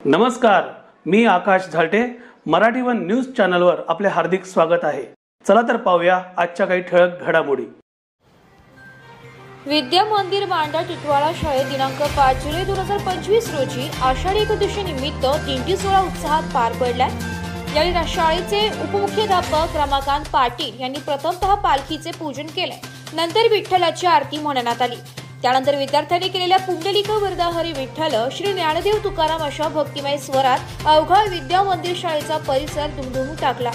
नमस्कार, मी आकाश झालटे. Marathi one news चॅनलवर आपले हार्दिक स्वागत आहे. चला तर पाहूया आजच्या काही ठळक घडामोडी. विद्या मंदिर मांडा टिटवाळा शाळेत दिनांक 5 जुलै 2025 रोजी आषाढी एकादशी निमित्त दिंडी सोहळा उत्साहात पार पडलाय. यावेळी शाळेचे उपमुख्याध्यापक रमाकांत पाटील यांनी प्रथमतः पालखीचे पूजन केले. नंतर विठ्ठलाची आरती म्हणण्यात आली. त्यानंतर विद्यार्थ्यांनी केलेल्या पुंडलिक वरदा हरी विठ्ठल श्री ज्ञानदेव तुकाराम अशा भक्तिमय स्वरात अवघा विद्या मंदिर शाळेचा परिसर दुमदुमून टाकला.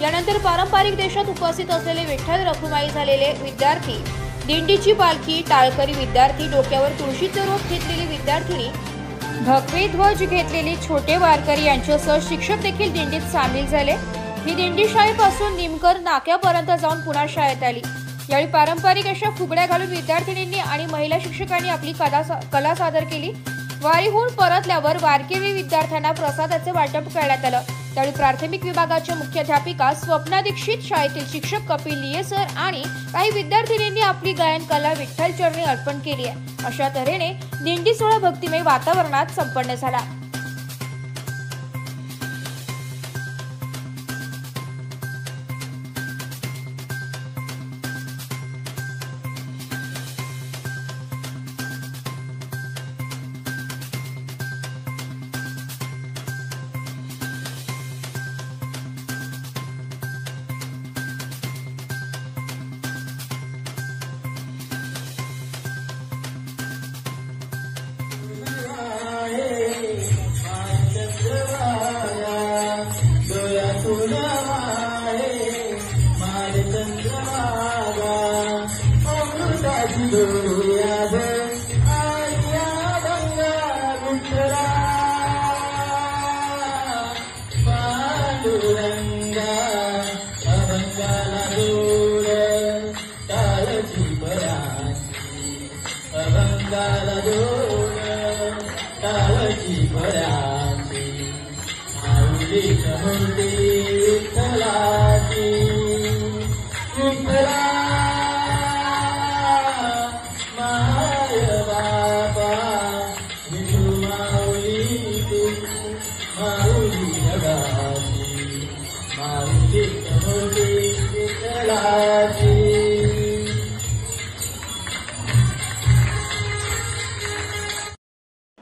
यानंतर पारंपरिक देशात उपस्थित असलेले विठ्ठल रखुमाई झालेले विद्यार्थी, दिंडीची पालखी, टाळकरी विद्यार्थी, डोक्यावर तुळशीचे रोप घेतलेली विद्यार्थिनी, भगवे ध्वज घेतलेले छोटे वारकरी यांच्यासह शिक्षक देखील दिंडीत सामील झाले. ही दिंडी शाळेपासून निमकर नाक्यापर्यंत जाऊन पुन्हा शाळेत आली. यावेळी पारंपरिक अशा फुगड्या घालून विद्यार्थिनींनी आणि महिला शिक्षकांनी आपली कला सादर केली. वारीहून परतल्यावर वारकरी विद्यार्थ्यांना प्रसादाचे वाटप करण्यात आलं. त्यावेळी प्राथमिक विभागाच्या मुख्याध्यापिका स्वप्ना दीक्षित, शाळेतील शिक्षक कपिल लिये सर आणि काही विद्यार्थिनींनी आपली गायन कला विठ्ठल चरणी अर्पण केली आहे. अशा तऱ्हेने दिंडी सोहळा भक्तिमय वातावरणात संपन्न झाला.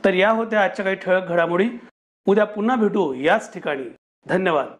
तर या होत्या आजच्या काही ठळक घडामोडी. उद्या पुन्हा भेटू याच ठिकाणी. धन्यवाद.